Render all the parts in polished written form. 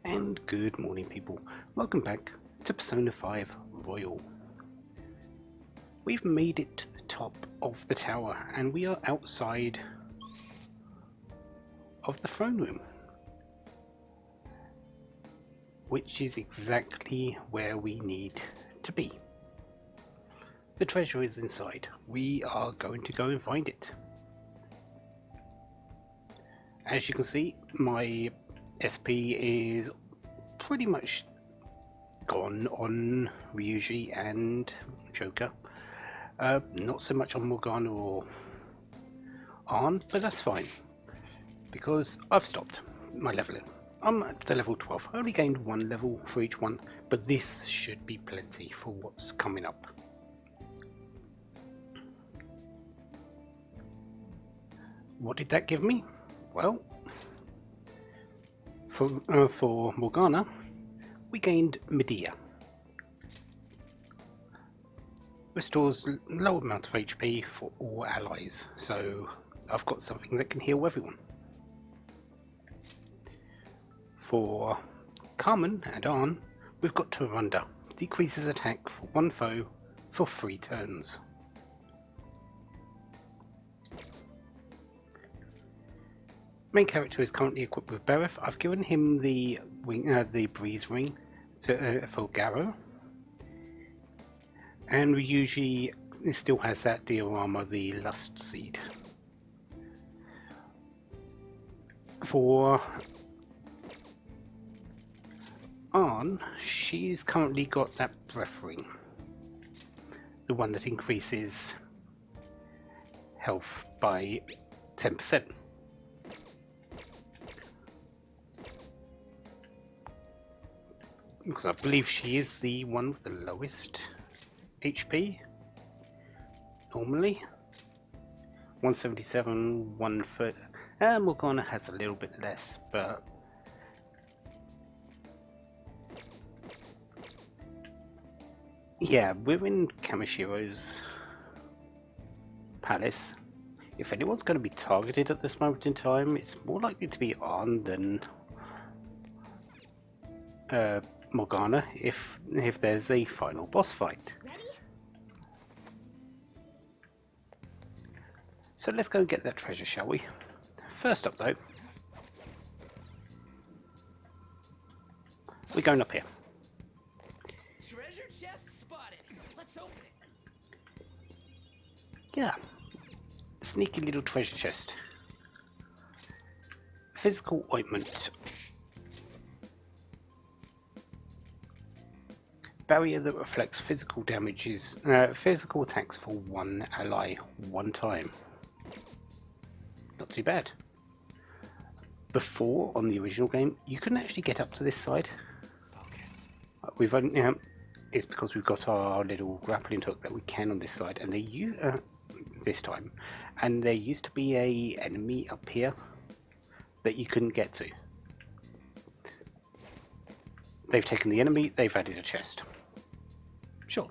And good morning, people. Welcome back to Persona 5 Royal. We've made it to the top of the tower and we are outside of the throne room, which is exactly where we need to be. The treasure is inside. We are going to go and find it. As you can see, my SP is pretty much gone on Ryuji and Joker. Not so much on Morgana or Arn, but that's fine because I've stopped my leveling. I'm up to level 12. I only gained one level for each one, but this should be plenty for what's coming up. What did that give me? Well, for Morgana, we gained Medea. Restores low amount of HP for all allies, so I've got something that can heal everyone. For Carmen and Arn, we've got Tarunda. Decreases attack for one foe for 3 turns. Main character is currently equipped with Bereth. I've given him the breeze ring for Garo. And Ryuji still has that diorama, the Lust Seed. For Arn, she's currently got that breath ring, the one that increases health by 10%. Because I believe she is the one with the lowest HP normally. 177, 130. Morgana has a little bit less, but yeah, we're in Kamashiro's palace. If anyone's going to be targeted at this moment in time, it's more likely to be Arn than Morgana if there's a final boss fight. Ready? So let's go and get that treasure, shall we? First up though, we're going up here. Treasure chest spotted. Let's open it. Yeah, sneaky little treasure chest. Physical ointment. Barrier that reflects physical damages, physical attacks for one ally one time. Not too bad. Before, on the original game, you couldn't actually get up to this side. Focus. We've only, it's because we've got our little grappling hook that we can on this side, and they use this time. And there used to be a enemy up here that you couldn't get to. They've taken the enemy, they've added a chest. Sure.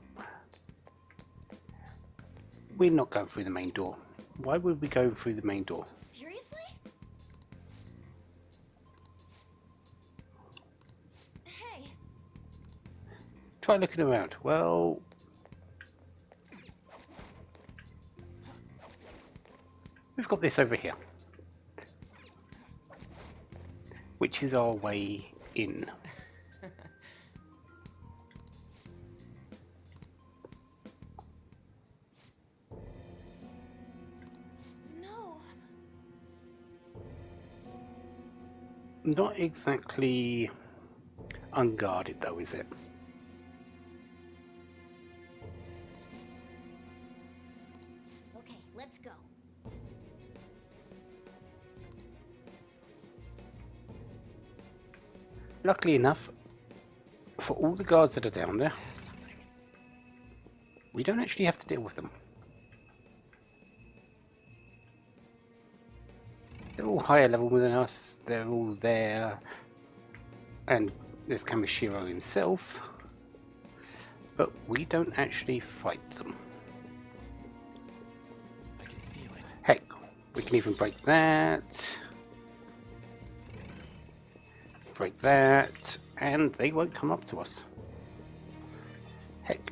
We're not going through the main door. Why would we go through the main door? Seriously? Hey. Try looking around. Well, we've got this over here, which is our way in. No. Not exactly unguarded though, is it? Okay, let's go. Luckily enough, for all the guards that are down there, we don't actually have to deal with them. They're all higher level than us, they're all there, and there's Kamishiro himself, but we don't actually fight them. I can feel it. Heck, we can even break that. break that, and they won't come up to us. Heck,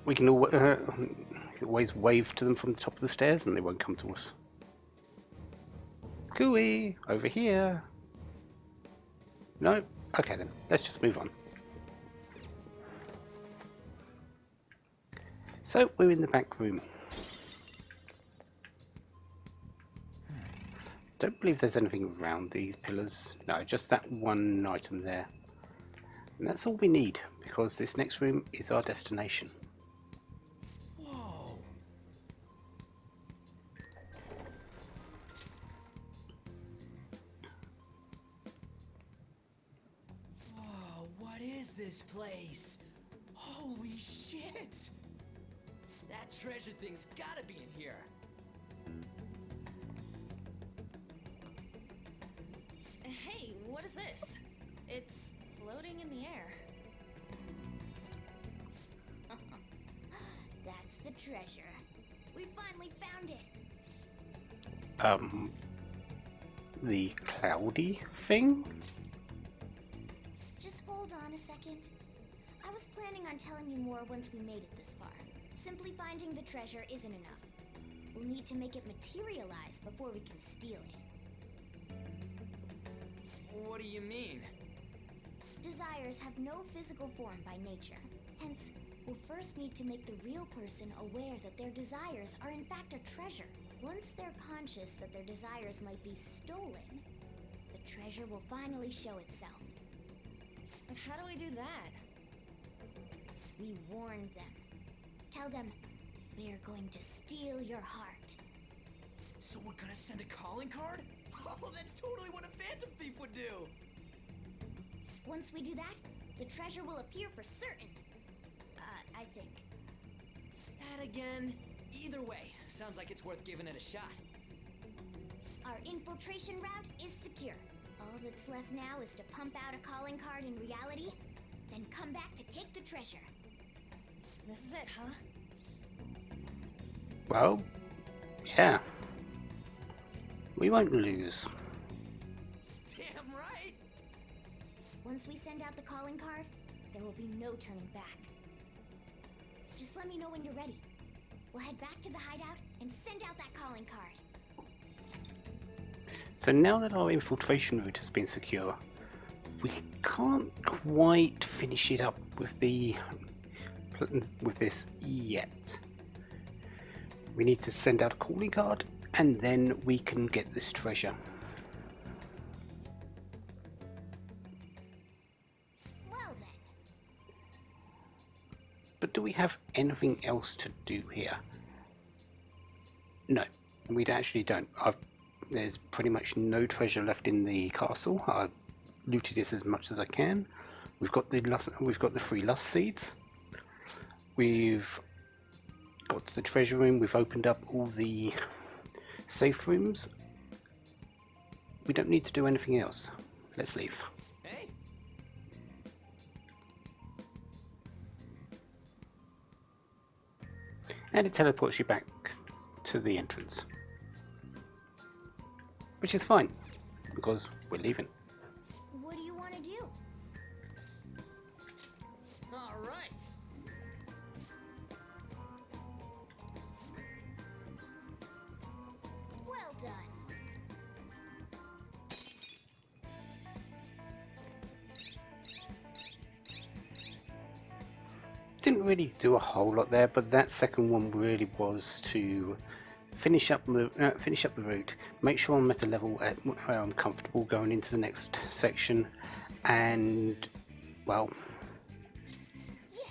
we can always wave to them from the top of the stairs and they won't come to us. Cooey, over here. No? Okay then, let's just move on. So, we're in the back room. Don't believe there's anything around these pillars. No, just that one item there. And that's all we need, because this next room is our destination. Whoa. Whoa, what is this place? Holy shit! That treasure thing's gotta be in here. Hey, what is this? It's floating in the air. That's the treasure. We finally found it. The cloudy thing? Just hold on a second. I was planning on telling you more once we made it this far. Simply finding the treasure isn't enough. We'll need to make it materialize before we can steal it. What do you mean? Desires have no physical form by nature. Hence, we'll first need to make the real person aware that their desires are in fact a treasure. Once they're conscious that their desires might be stolen, the treasure will finally show itself. But how do we do that? We warn them. Tell them, we are going to steal your heart. So we're gonna send a calling card? Oh, that's totally what a Phantom Thief would do! Once we do that, the treasure will appear for certain. I think. That again? Either way, sounds like it's worth giving it a shot. Our infiltration route is secure. All that's left now is to pump out a calling card in reality, then come back to take the treasure. This is it, huh? Well, yeah. We won't lose. Damn right! Once we send out the calling card, there will be no turning back. Just let me know when you're ready. We'll head back to the hideout and send out that calling card. So now that our infiltration route has been secure, we can't quite finish it up with this yet. We need to send out a calling card, and then we can get this treasure. Well then. But do we have anything else to do here? No, we actually don't. There's pretty much no treasure left in the castle. I've looted it as much as I can. We've got the 3 lust seeds. We've got the treasure room. We've opened up all the safe rooms. We don't need to do anything else. Let's leave. Hey? And it teleports you back to the entrance. Which is fine, because we're leaving. What do you want to do? Alright! Well done. Didn't really do a whole lot there, but that second one really was to finish up the route, make sure I'm at a level where I'm comfortable going into the next section, and well, Yes.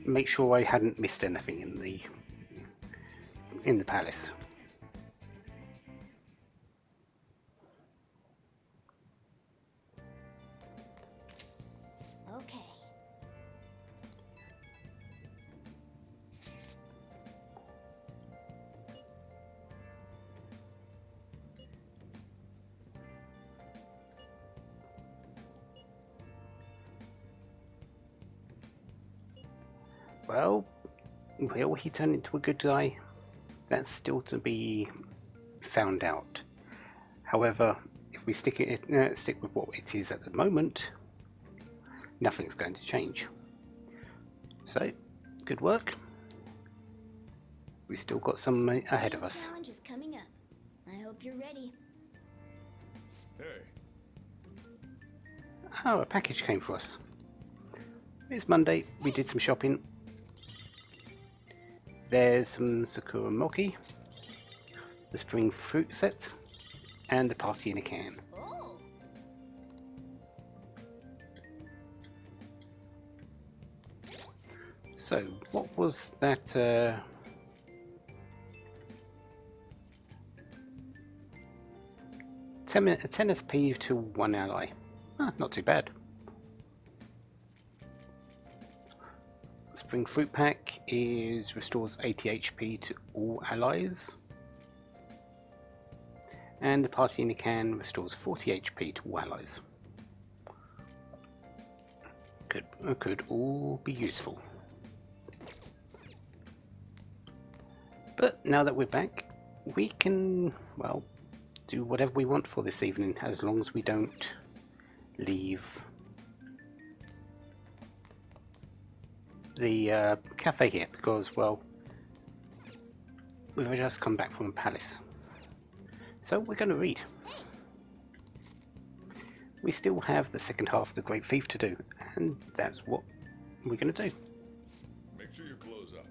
make sure I hadn't missed anything in the palace. Okay. Well, will he turn into a good guy? That's still to be found out. However, if we stick with what it is at the moment, nothing's going to change. So, good work. We still got some ahead of us. Challenge is coming up. I hope you're ready. Hey, Oh, a package came for us. It's Monday. We did some shopping. There's some Sakura Mochi, the spring fruit set, and the party in a can. Oh, So, what was that? 10 SP to 1 ally. Not too bad. Spring Fruit Pack restores 80 HP to all allies. And the Party in a Can restores 40 HP to all allies. Could all be useful. But now that we're back, we can, well, do whatever we want for this evening, as long as we don't leave the cafe here, because, well, we've just come back from a palace. So we're going to read. We still have the second half of the Great Thief to do, and that's what we're going to do. make sure your clothes up.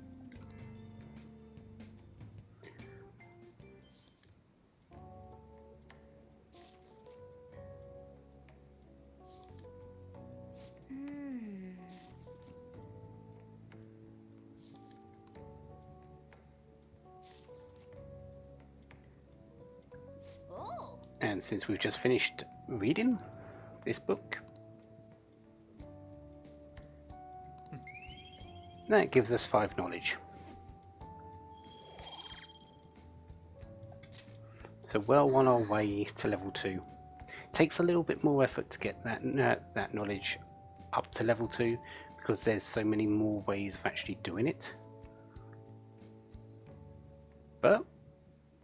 oh, And since we've just finished reading this book, that gives us 5 knowledge. So well on our way to level 2. Takes a little bit more effort to get that knowledge up to level 2, because there's so many more ways of actually doing it. But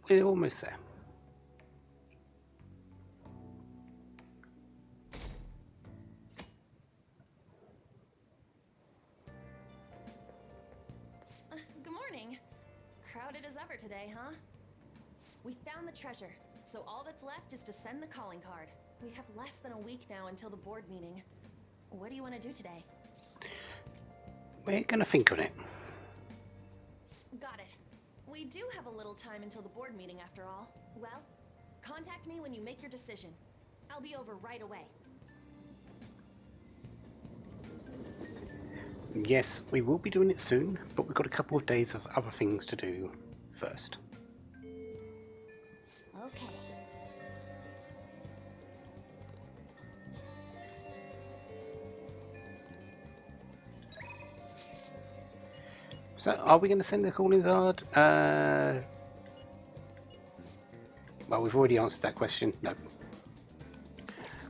we're almost there. Good morning. Crowded as ever today, huh? We found the treasure, so all that's left is to send the calling card. We have less than a week now until the board meeting. What do you want to do today? We're gonna think on it. Got it. We do have a little time until the board meeting after all. Well, contact me when you make your decision. I'll be over right away. Yes, we will be doing it soon, but we've got a couple of days of other things to do first. okay. So, are we going to send the calling card? Well, we've already answered that question. No.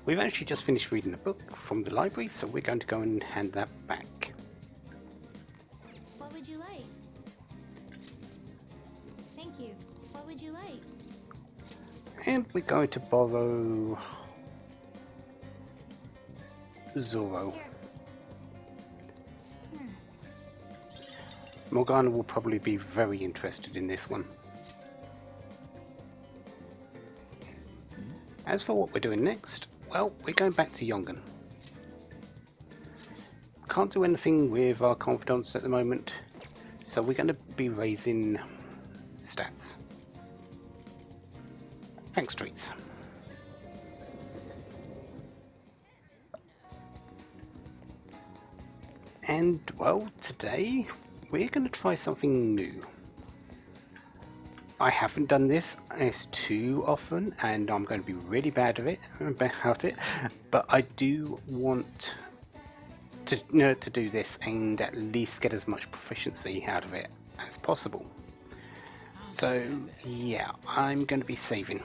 We've actually just finished reading a book from the library, so we're going to go and hand that back. What would you like? Thank you. What would you like? And we're going to borrow Zoro. Here. Morgana will probably be very interested in this one. As for what we're doing next, well, we're going back to Yongan. Can't do anything with our confidants at the moment, so we're going to be raising stats. Thanks, Streets. And, well, today we're going to try something new. I haven't done this as too often, and I'm going to be really bad at about it, but I do want to do this and at least get as much proficiency out of it as possible. So yeah, I'm going to be saving.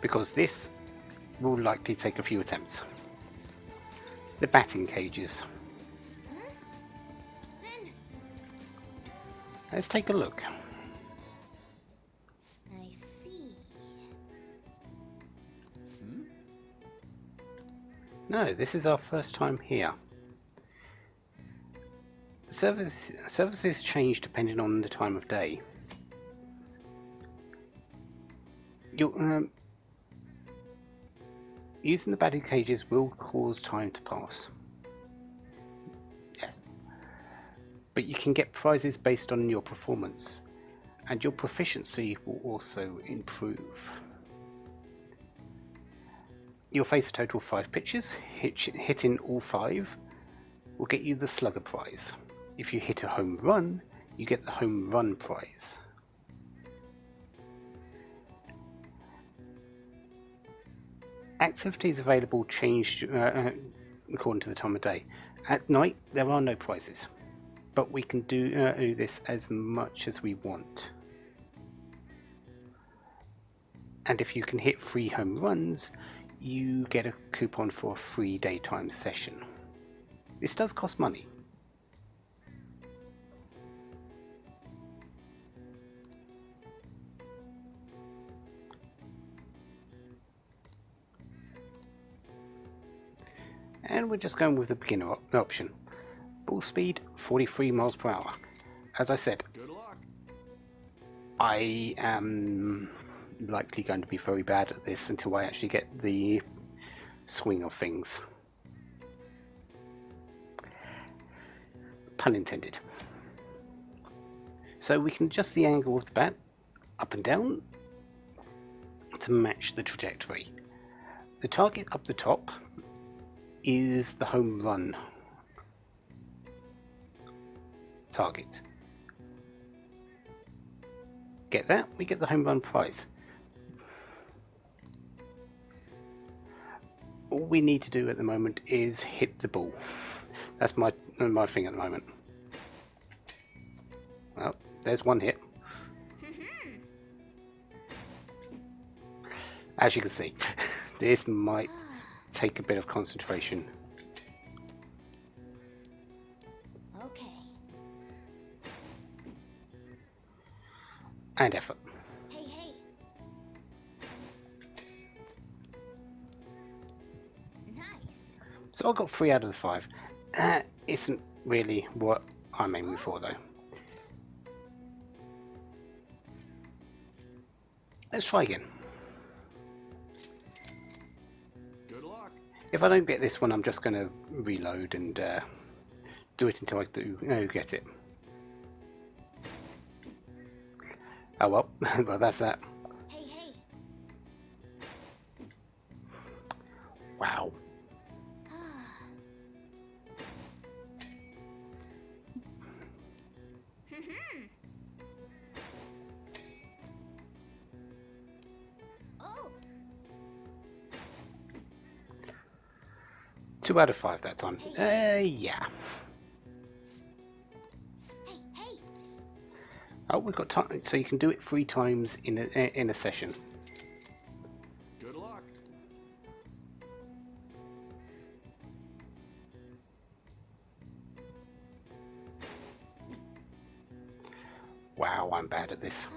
Because this will likely take a few attempts. The batting cages. Then Let's take a look. No, this is our first time here. Services change depending on the time of day. Using the battle cages will cause time to pass. Yeah. But you can get prizes based on your performance, and your proficiency will also improve. You'll face a total of 5 pitches. Hitting all 5 will get you the Slugger prize. If you hit a home run, you get the home run prize. Activities available change according to the time of day. At night, there are no prizes, but we can do this as much as we want. And if you can hit 3 home runs, you get a coupon for a free daytime session. This does cost money. And we're just going with the beginner option. Ball speed 43 miles per hour. As I said, Good luck. I am likely going to be very bad at this until I actually get the swing of things. Pun intended. So we can adjust the angle of the bat up and down to match the trajectory. The target up the top is the home run target. Get that? We get the home run prize. All we need to do at the moment is hit the ball. That's my thing at the moment. Well, there's one hit. As you can see, this might take a bit of concentration. Okay. And effort. Hey. Nice. So I got 3 out of the 5. Isn't really what I'm aiming for though. Let's try again. Good luck. If I don't get this one, I'm just going to reload and do it until I do get it. Oh well, well that's that. Hey. Wow. Oh. 2 out of 5 that time. Yeah. Hey. Oh, we've got time, so you can do it 3 times in a session. Good luck. Wow, I'm bad at this.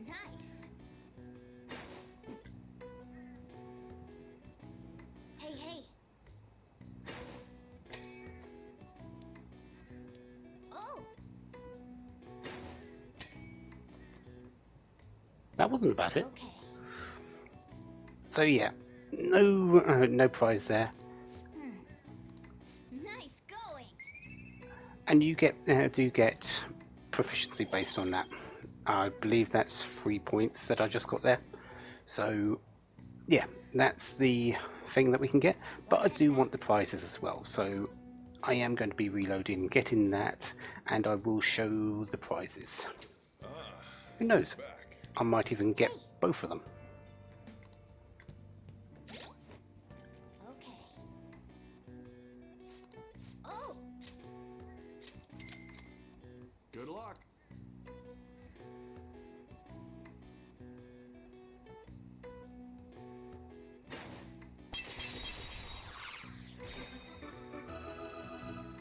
Nice. Hey. Oh. That wasn't a bad hit. Okay. So yeah, no prize there, Nice going. and you do get proficiency based on that. I believe that's 3 points that I just got there. So yeah, that's the thing that we can get. But I do want the prizes as well, so I am going to be reloading, getting that, and I will show the prizes. Ah, Who knows? back. I might even get both of them. Okay. Oh. Good luck.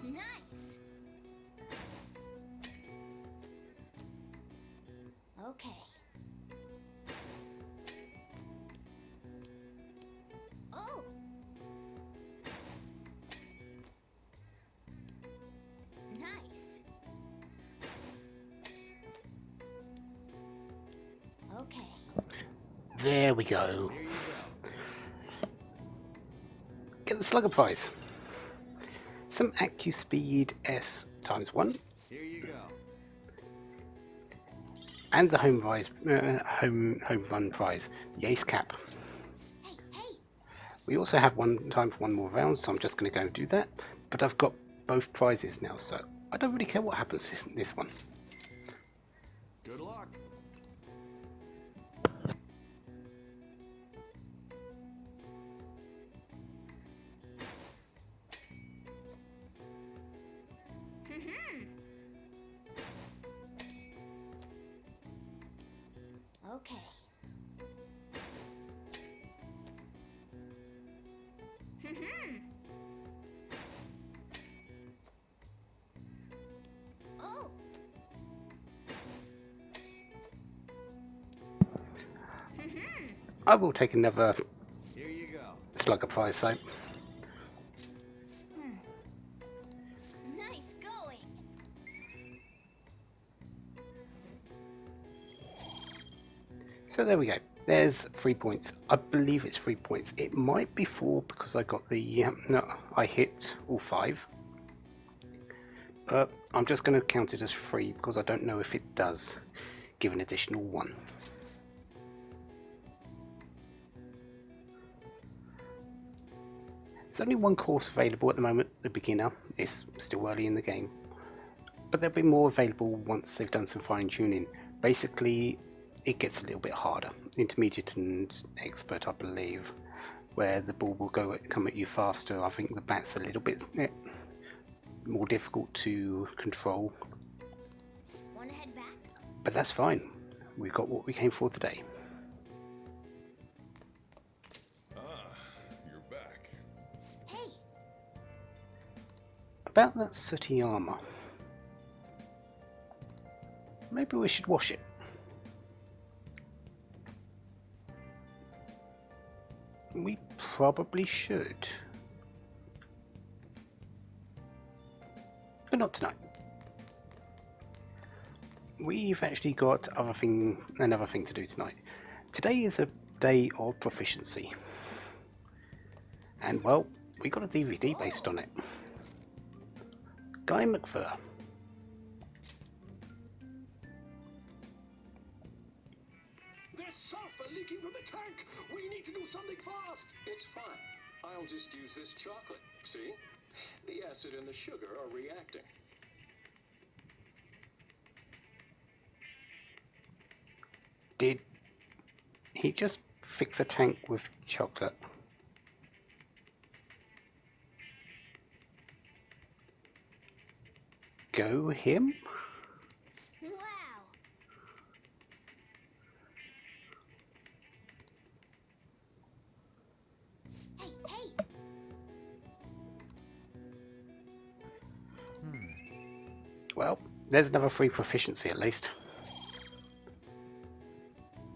Nice. Okay. There we go. Here you go. Get the Slugger prize. Some AccuSpeed S ×1 Here you go. and the home run prize, the Ace Cap. Hey, hey! We also have time for one more round, so I'm just going to go and do that. But I've got both prizes now, so I don't really care what happens this one. Good luck. Okay. Oh! I will take another Here you go. Slugger prize, so Nice going! there we go. There's 3 points. I believe it's 3 points. It might be 4 because I got the no, I hit all 5. I'm just going to count it as 3 because I don't know if it does give an additional 1. There's only one course available at the moment, the beginner. It's still early in the game, but there'll be more available once they've done some fine tuning. Basically, it gets a little bit harder. Intermediate and expert, I believe, where the ball will come at you faster. I think the bat's a little bit more difficult to control, Wanna head back? but that's fine. We've got what we came for today. You're back. Hey! About that sooty armor. Maybe we should wash it. We probably should. But not tonight. We've actually got another thing to do tonight. Today is a day of proficiency. And well, we got a DVD based on it. Guy McFur. There's sulfur leaking from the tank! We need to do something fast! It's fine. I'll just use this chocolate. See? The acid and the sugar are reacting. Did he just fix a tank with chocolate? Go him? Wow! Hey, hey! Well, there's another free proficiency at least.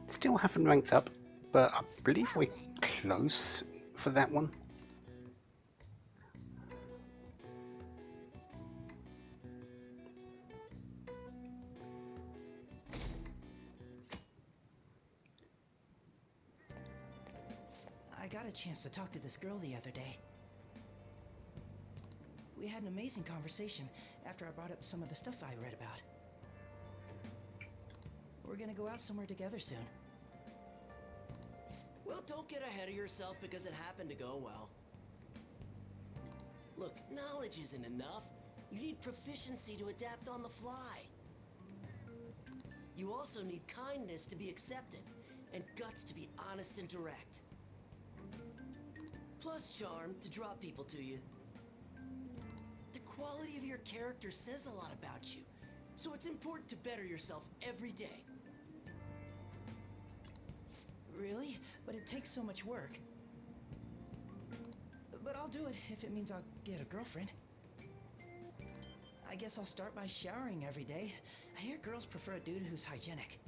Still haven't ranked up, but I believe we're close for that one. I got a chance to talk to this girl the other day. We had an amazing conversation after I brought up some of the stuff I read about. We're gonna go out somewhere together soon. Well, don't get ahead of yourself because it happened to go well. Look, knowledge isn't enough. You need proficiency to adapt on the fly. You also need kindness to be accepted, and guts to be honest and direct. Plus charm to draw people to you. The quality of your character says a lot about you, so it's important to better yourself every day. Really? But it takes so much work. But I'll do it if it means I'll get a girlfriend. I guess I'll start by showering every day. I hear girls prefer a dude who's hygienic.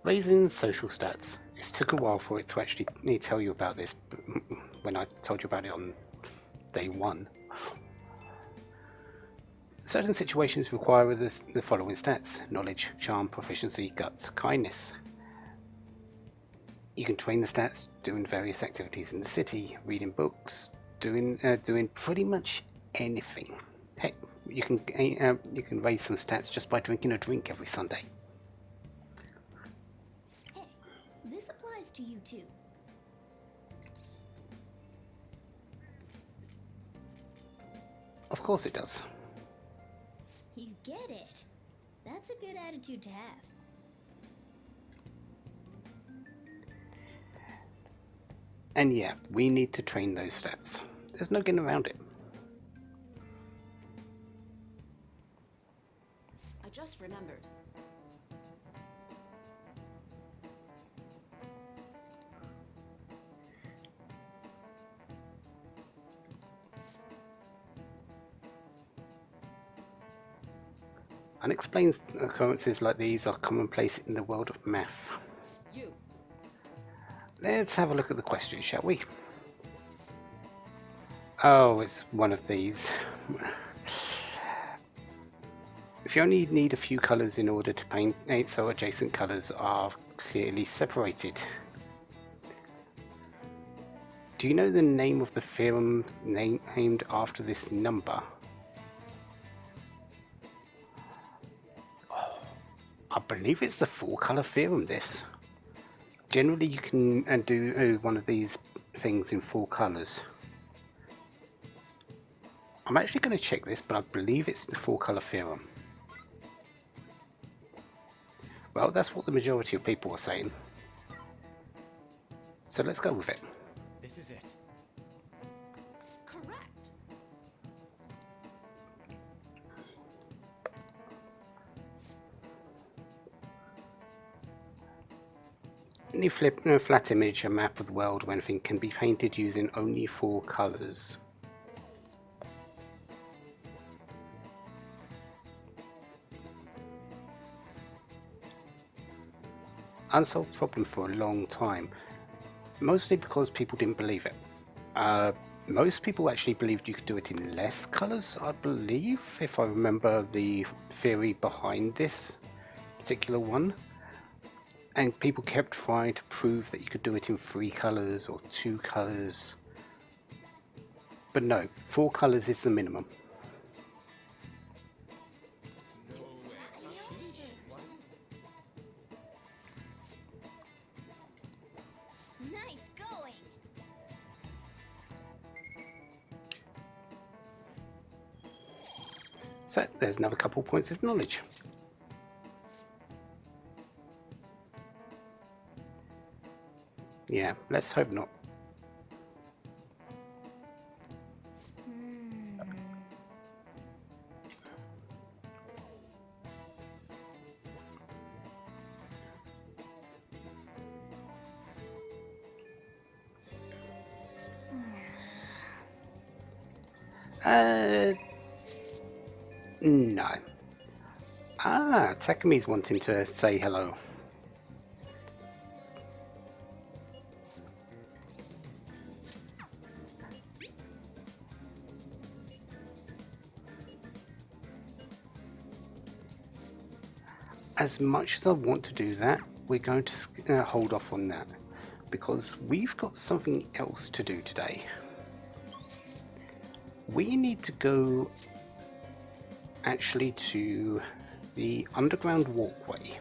Raising social stats. It took a while for it to actually tell you about this when I told you about it on day 1. Certain situations require the following stats: knowledge, charm, proficiency, guts, kindness. You can train the stats doing various activities in the city, reading books, doing pretty much anything. Heck, you can raise some stats just by drinking a drink every Sunday. Hey, this applies to you too. Of course it does. You get it. That's a good attitude to have. And yeah, we need to train those stats. There's no getting around it. I just remembered. Unexplained occurrences like these are commonplace in the world of math. You. Let's have a look at the question, shall we? Oh, it's one of these. If you only need a few colours in order to paint, so adjacent colours are clearly separated. Do you know the name of the theorem named after this number? Oh, I believe it's the four-colour theorem, this. Generally, you can do one of these things in four colours. I'm actually going to check this, but I believe it's the four-colour theorem. Well, that's what the majority of people are saying. So let's go with it. This is it. Correct. Any flat image, a map of the world or anything can be painted using only four colours. Unsolved problem for a long time, mostly because people didn't believe it. Most people actually believed you could do it in less colours, I believe, if I remember the theory behind this particular one. And people kept trying to prove that you could do it in 3 colours or 2 colours. But no, 4 colours is the minimum. Nice going. So there's another couple points of knowledge. Yeah, let's hope not. No. Ah, Takumi's wanting to say hello. As much as I want to do that, we're going to hold off on that, because we've got something else to do today. We need to go actually to the underground walkway.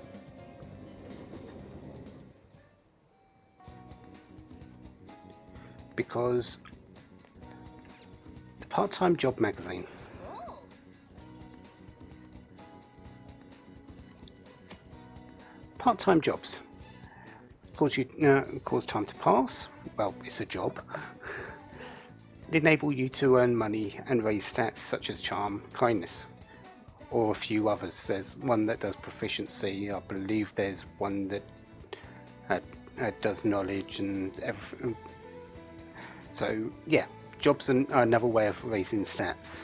Because the part-time job magazine. Oh, Part-time jobs cause time to pass. Well, it's a job. Enable you to earn money and raise stats such as charm, kindness, or a few others. There's one that does proficiency. I believe there's one that does knowledge and everything. So yeah, jobs are another way of raising stats.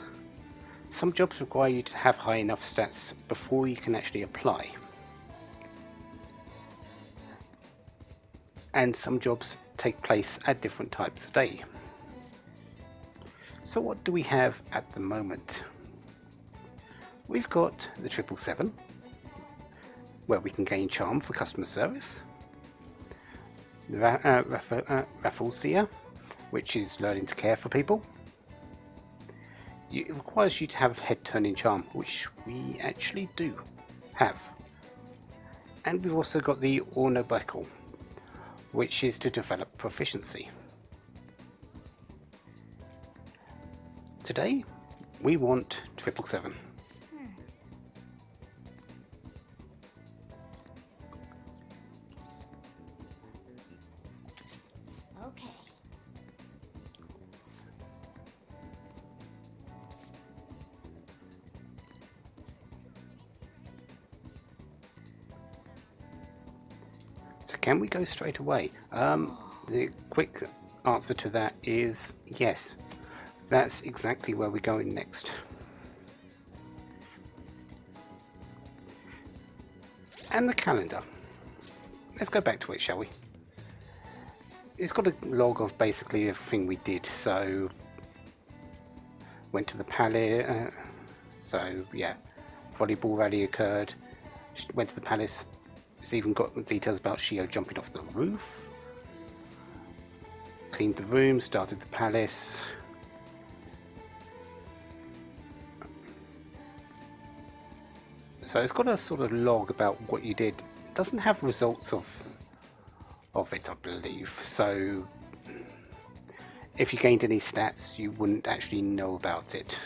Some jobs require you to have high enough stats before you can actually apply. And some jobs take place at different times of day. So what do we have at the moment? we've got the 777, where we can gain charm for customer service. The Rafflesia, which is learning to care for people. It requires you to have head-turning charm, which we actually do have. And we've also got the Ornobeckle, which is to develop proficiency. Today, we want 777. Okay. So can we go straight away? The quick answer to that is yes. That's exactly where we're going next. And the calendar. Let's go back to it, shall we? It's got a log of basically everything we did. So went to the palace. So yeah, volleyball rally occurred. Went to the palace. It's even got the details about Shio jumping off the roof. Cleaned the room. Started the palace. So it's got a sort of log about what you did. It doesn't have results of it, I believe. So if you gained any stats, you wouldn't actually know about it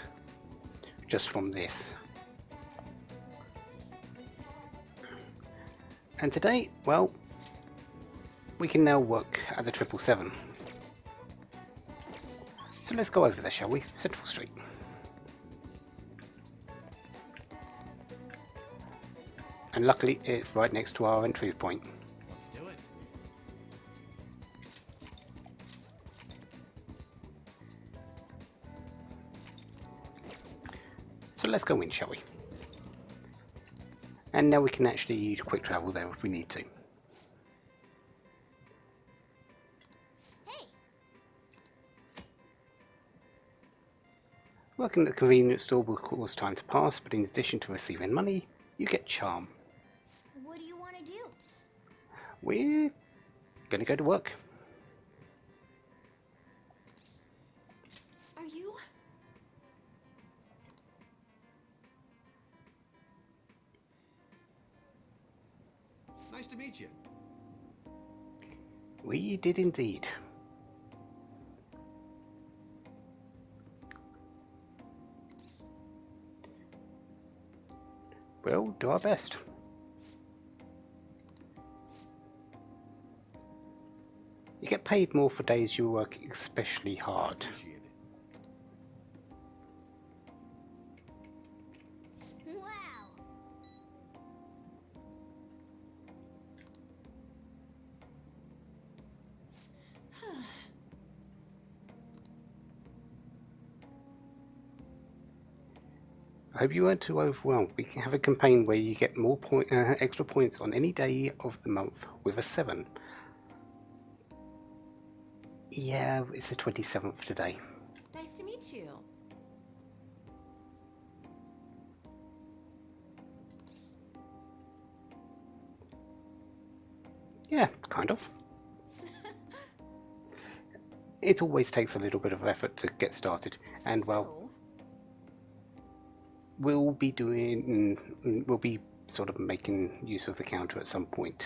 just from this. And today, well, we can now work at the 777. So let's go over there, shall we? Central Street. And luckily it's right next to our entry point. Let's do it. So let's go in, shall we? And now we can actually use quick travel there if we need to. Hey, Working at the convenience store will cause time to pass, but in addition to receiving money, you get charm. what do you want to do? We're gonna go to work. Are you? Nice to meet you. We did indeed. We'll do our best. You get paid more for days you work especially hard. Appreciate it. Wow. I hope you weren't too overwhelmed. We can have a campaign where you get more extra points on any day of the month with a 7. Yeah, it's the 27th today. Nice to meet you. Yeah, kind of. It always takes a little bit of effort to get started, and well, Oh, we'll be sort of making use of the counter at some point.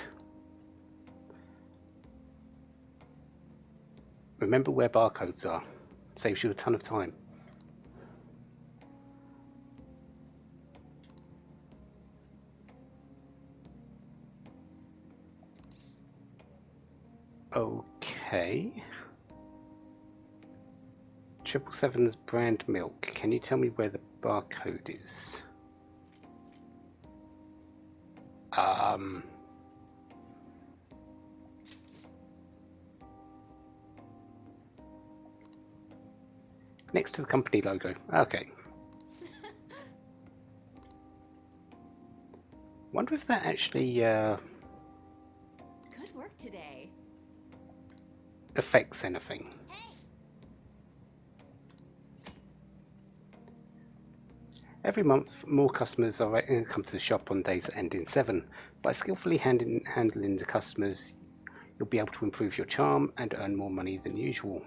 Remember where barcodes are. Saves you a ton of time. Okay. 777's brand milk. Can you tell me where the barcode is? Next to the company logo. Okay. Wonder if that actually good work today. affects anything. Hey, Every month, more customers are come to the shop on days that end in 7. By skillfully handling the customers, you'll be able to improve your charm and earn more money than usual.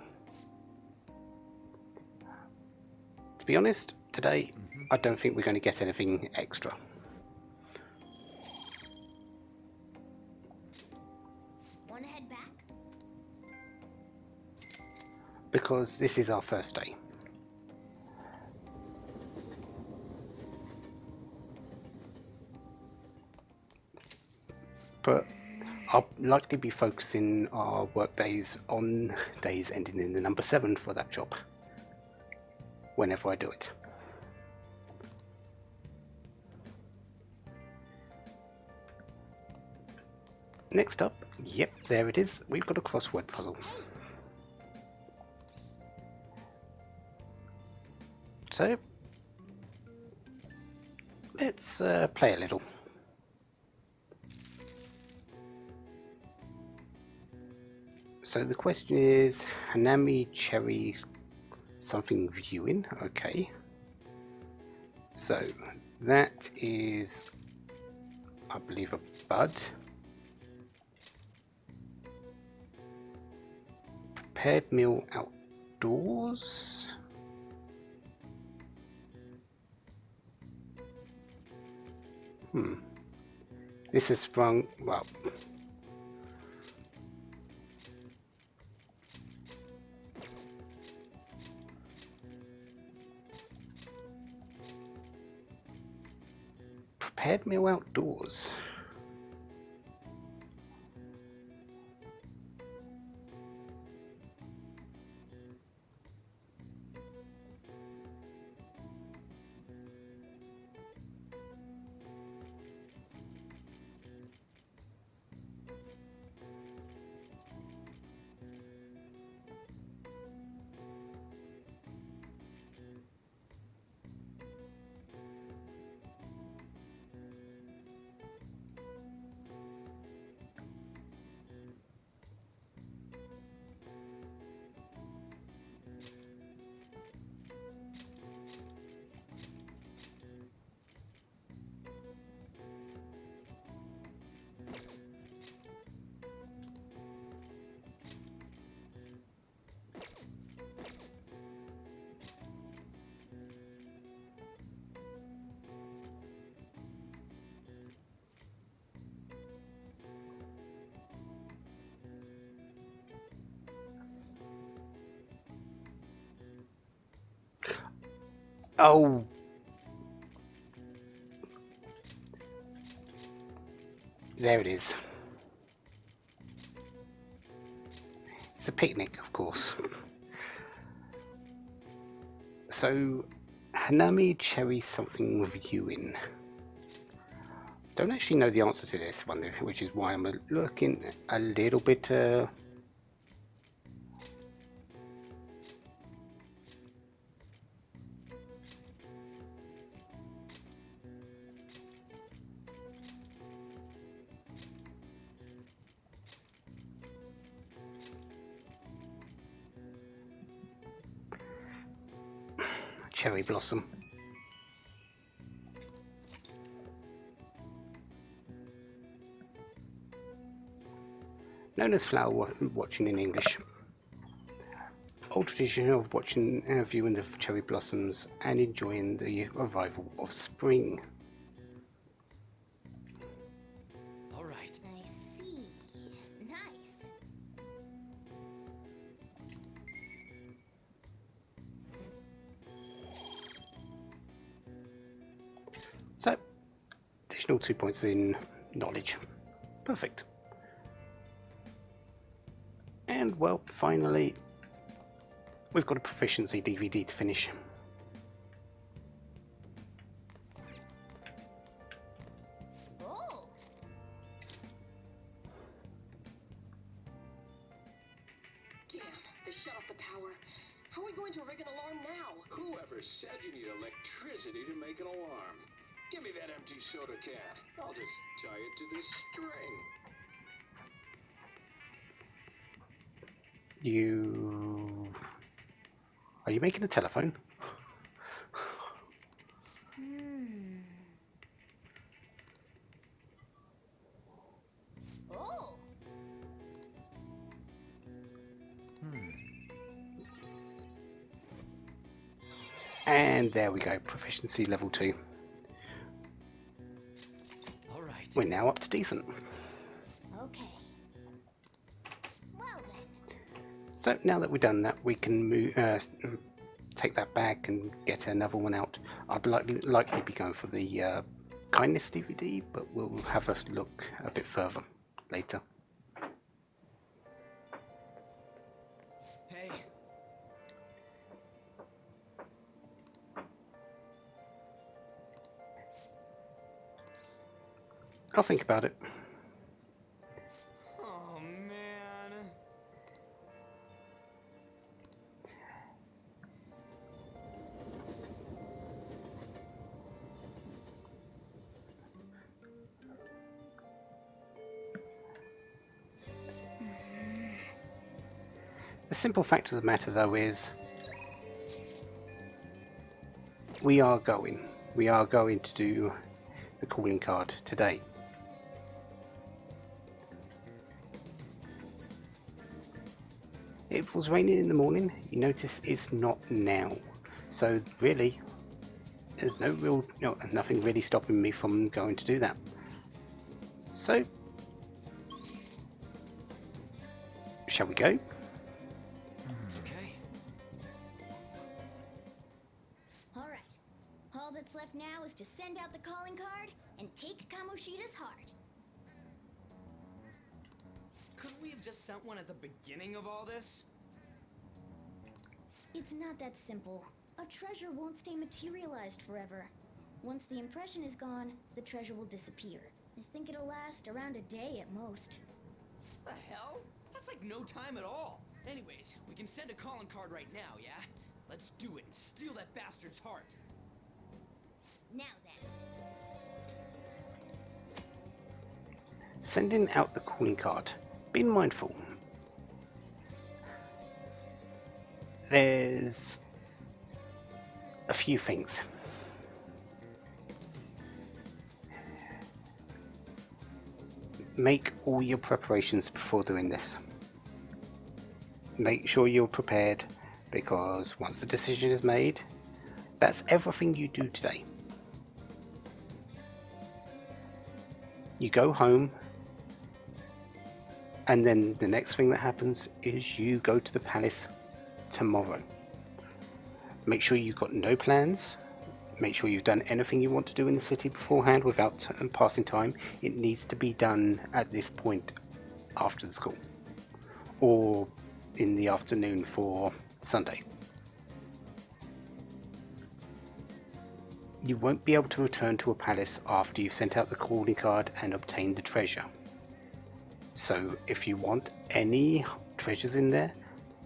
To be honest, today, I don't think we're going to get anything extra. Wanna head back? Because this is our first day. But I'll likely be focusing our work days on days ending in the number 7 for that job, whenever I do it. Next up, yep, there it is, we've got a crossword puzzle. So, let's play a little. So the question is Hanami Cherry something viewing, okay. So that is, I believe, a bud. Prepared meal outdoors. This is from, well, prepared meal outdoors. Oh, there it is. It's a picnic, of course. So, Hanami Cherry something viewing. Don't actually know the answer to this one, which is why I'm looking a little bit. Cherry blossom. Known as flower watching in English. Old tradition of watching and viewing the cherry blossoms and enjoying the arrival of spring. All right. I see. Nice. So, additional 2 points in knowledge. Perfect. And well, finally, we've got a proficiency DVD to finish. Oh, Damn, they shut off the power. How are we going to rig an alarm now? Whoever said you need electricity to make an alarm? Give me that empty soda can. I'll just tie it to this string. Are you making a telephone? And there we go, proficiency level 2. All right. We're now up to decent. Okay. Well then. So now that we've done that, we can move, take that back and get another one out. I'd likely be going for the Kindness DVD, but we'll have a look a bit further later. Hey. I'll think about it. Oh man. The simple fact of the matter, though, is we are going to do the calling card today. It was raining in the morning. You notice it's not now, so really, there's nothing really stopping me from going to do that. So, shall we go? Okay. Alright. All that's left now is to send out the calling card and take Kamoshida's heart. Couldn't we have just sent one at the beginning of all this? It's not that simple. A treasure won't stay materialized forever. Once the impression is gone, the treasure will disappear. I think it'll last around a day at most. The hell? That's like no time at all. Anyways, we can send a calling card right now, yeah? Let's do it and steal that bastard's heart. Now then. Sending out the calling card. Be mindful. There's a few things. Make all your preparations before doing this. Make sure you're prepared, because once the decision is made, that's everything you do today. You go home, and then the next thing that happens is you go to the palace tomorrow. Make sure you've got no plans. Make sure you've done anything you want to do in the city beforehand without passing time. It needs to be done at this point after the school, or in the afternoon for Sunday. You won't be able to return to a palace after you've sent out the calling card and obtained the treasure. So if you want any treasures in there,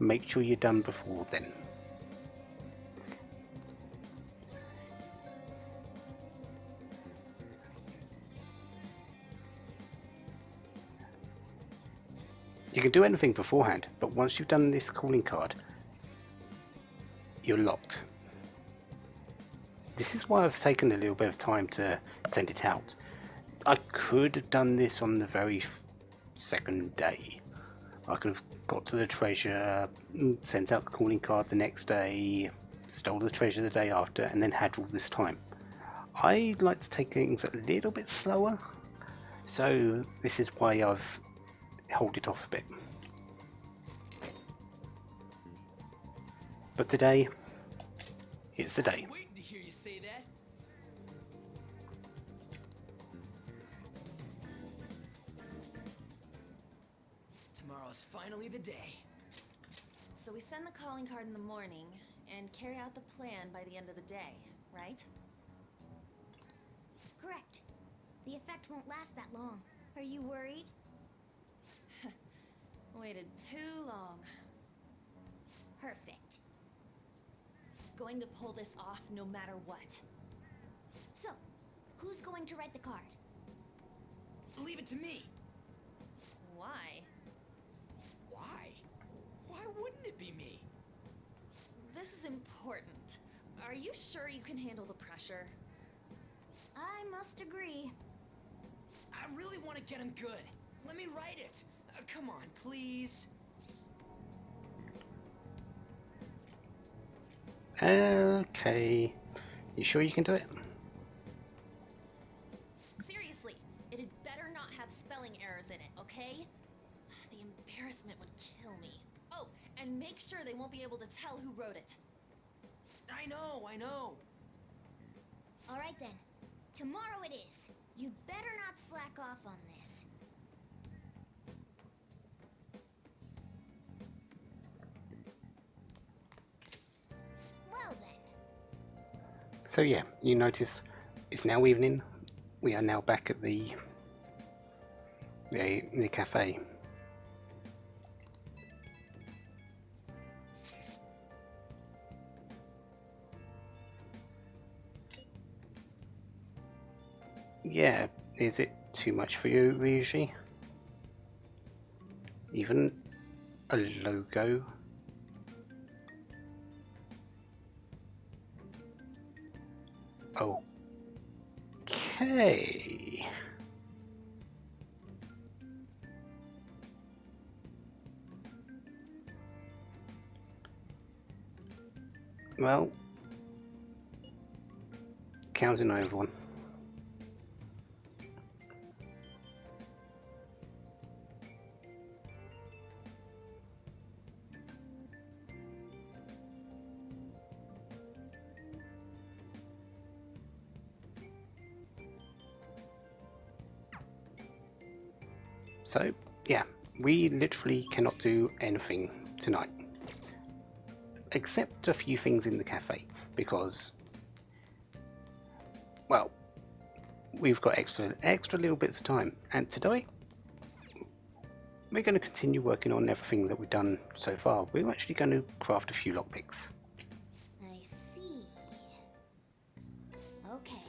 make sure you're done before then. You can do anything beforehand, but once you've done this calling card, you're locked. This is why I've taken a little bit of time to send it out. I could have done this on the very second day. I could have got to the treasure, sent out the calling card the next day, stole the treasure the day after, and then had all this time. I like to take things a little bit slower, so this is why I've held it off a bit. But today, it's the day. Waiting to hear you say that. Tomorrow's finally the day. So we send the calling card in the morning and carry out the plan by the end of the day, right? Correct. The effect won't last that long. Are you worried? Waited too long. Perfect. Going to pull this off no matter what. So, who's going to write the card? Leave it to me. Why? Why? Why wouldn't it be me? This is important. Are you sure you can handle the pressure? I must agree. I really want to get him good. Let me write it. Come on, please. Okay. You sure you can do it? Seriously, it had better not have spelling errors in it, okay? The embarrassment would kill me. Oh, and make sure they won't be able to tell who wrote it. I know, I know. Alright then. Tomorrow it is. You better not slack off on this. Well then. So yeah, you notice it's now evening. We are now back at the cafe. Yeah, is it too much for you, Ryuji? Even a logo? Okay. Well, counting over one. So, yeah, we literally cannot do anything tonight. Except a few things in the cafe, because, well, we've got extra little bits of time. And today, we're going to continue working on everything that we've done so far. We're actually going to craft a few lockpicks. I see. Okay.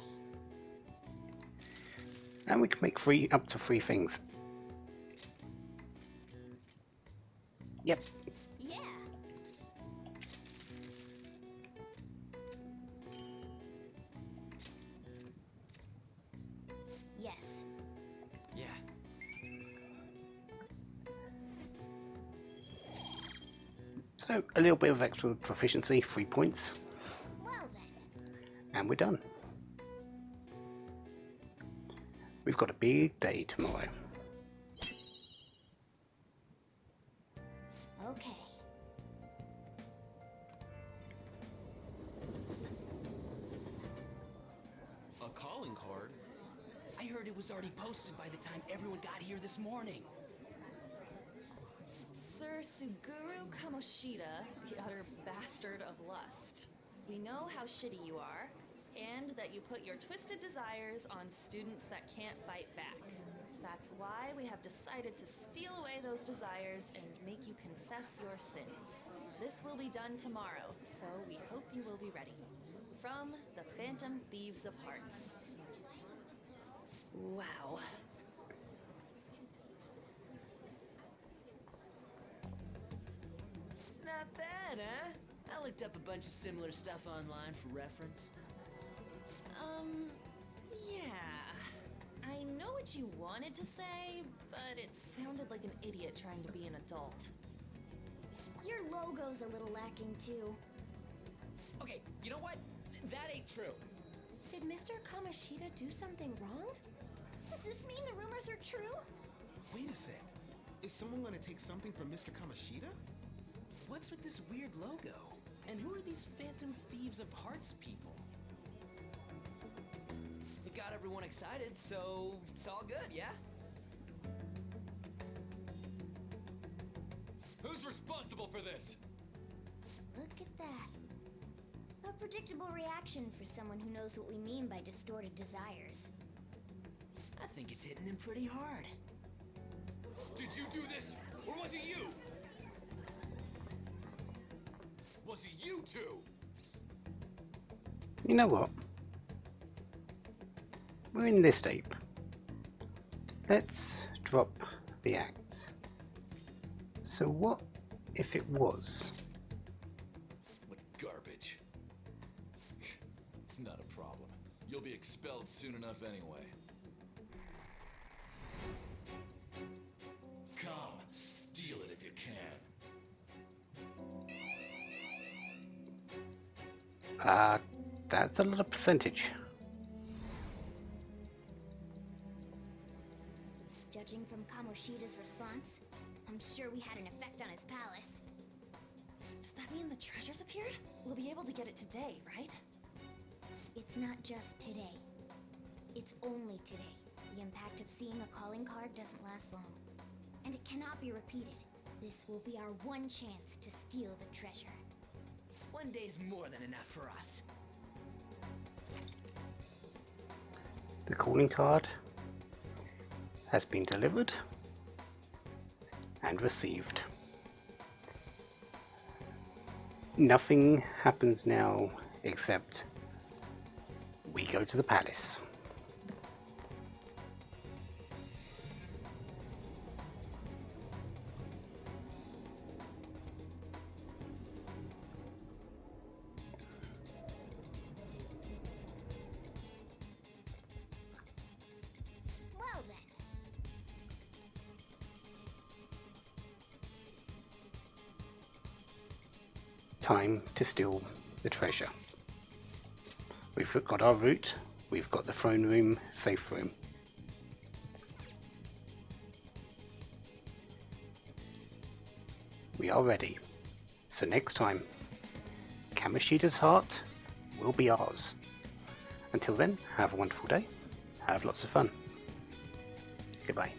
And we can make up to 3 things. Yep. Yeah. Yes. Yeah. So, a little bit of extra proficiency, 3 points, Well then. and we're done. We've got a big day tomorrow. Okay. A calling card? I heard it was already posted by the time everyone got here this morning. Sir Suguru Kamoshida, the utter bastard of lust. We know how shitty you are, and that you put your twisted desires on students that can't fight back. That's why we have decided to steal away those desires and make you confess your sins. This will be done tomorrow, so we hope you will be ready. From the Phantom Thieves of Hearts. Wow. Not bad, huh? I looked up a bunch of similar stuff online for reference. Yeah. I know what you wanted to say, but it sounded like an idiot trying to be an adult. Your logo's a little lacking too. Okay, you know what? That ain't true. Did Mr. Kamoshida do something wrong? Does this mean the rumors are true? Wait a sec. Is someone gonna take something from Mr. Kamoshida? What's with this weird logo? And who are these Phantom Thieves of Hearts people? It got everyone excited, so it's all good, yeah? Who's responsible for this? Look at that. A predictable reaction for someone who knows what we mean by distorted desires. I think it's hitting him pretty hard. Did you do this, or was it you? Was it you two? You know what? We're in this deep. Let's drop the act. So what if it was? What garbage. It's not a problem. You'll be expelled soon enough anyway. Come, steal it if you can. That's a lot of percentage. Judging from Kamoshida's response, I'm sure we had an effect on his palace. Does that mean the treasure's appeared? We'll be able to get it today, right? It's not just today. It's only today. The impact of seeing a calling card doesn't last long. And it cannot be repeated. This will be our one chance to steal the treasure. One day's more than enough for us. The calling card has been delivered and received. Nothing happens now except we go to the palace. Well then. Time to steal the treasure. We've got our route, we've got the throne room, safe room. We are ready. So next time, Kamoshida's heart will be ours. Until then, have a wonderful day, have lots of fun. Goodbye.